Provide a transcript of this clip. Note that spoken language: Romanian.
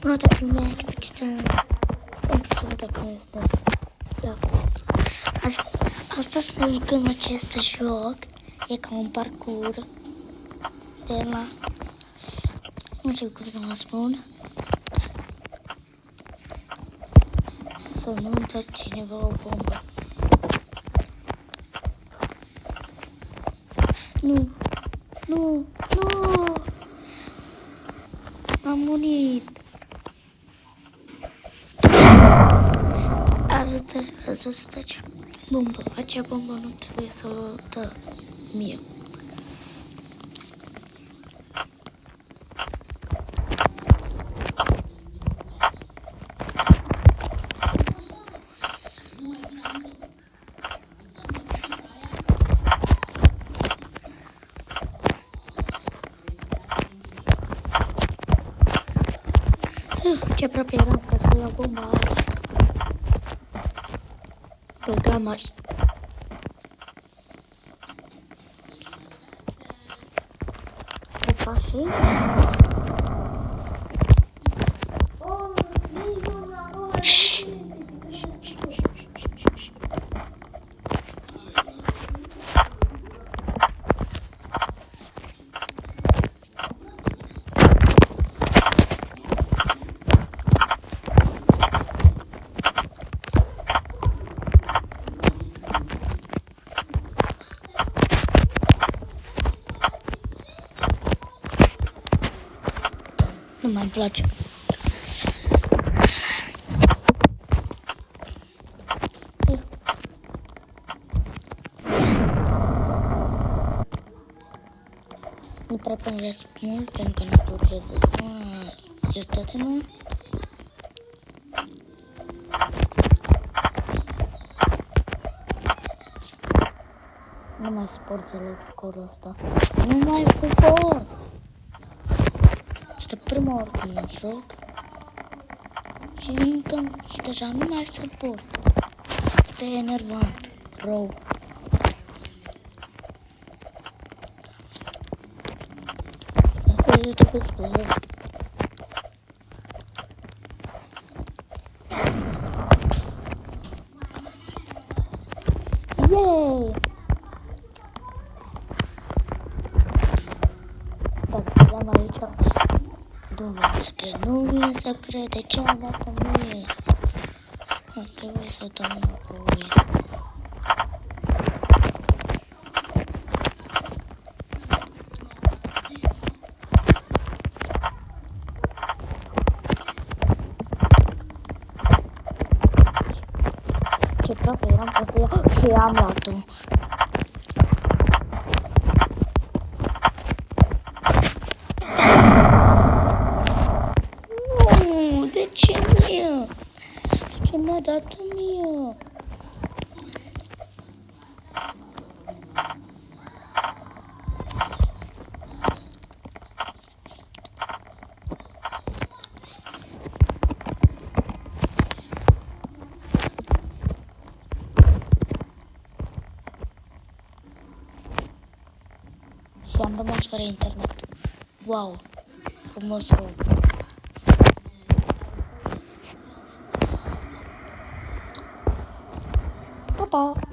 Bună toată lumea, ce faceți? Am pus dacă nu este. Da. Astăzi ne jucăm acest joc. E ca un parcurs de la... Nu știu cum să mă spun. Să nu înțeleg cineva o bombă. Nu! Nu! Nu! Am murit! Ați văzut acea bombă? Acea bombă nu trebuie să o dă mie. Ce aproape eram ca să iau bomba aia. Băgam așa. Opa, și? Nu mai place. Nu prea pun răspuns pentru că nu știu ce să spun. Iertați-mă. Nu mai suport deloc scorul ăsta. Nu mai suport! Este prima oară când mă joc și încă și deja nu mai suport. Este enervant, rău. Yay! Dacă eram aici, nu vine să crede ce am dat în mie. Ar trebui să dau înapoi. Ce aproape eram ca să iau și am luat-o. De ce mie? De ce mi-a dat mie? Și am rămas fără internet. Wow! Frumos rău. Pa, pa!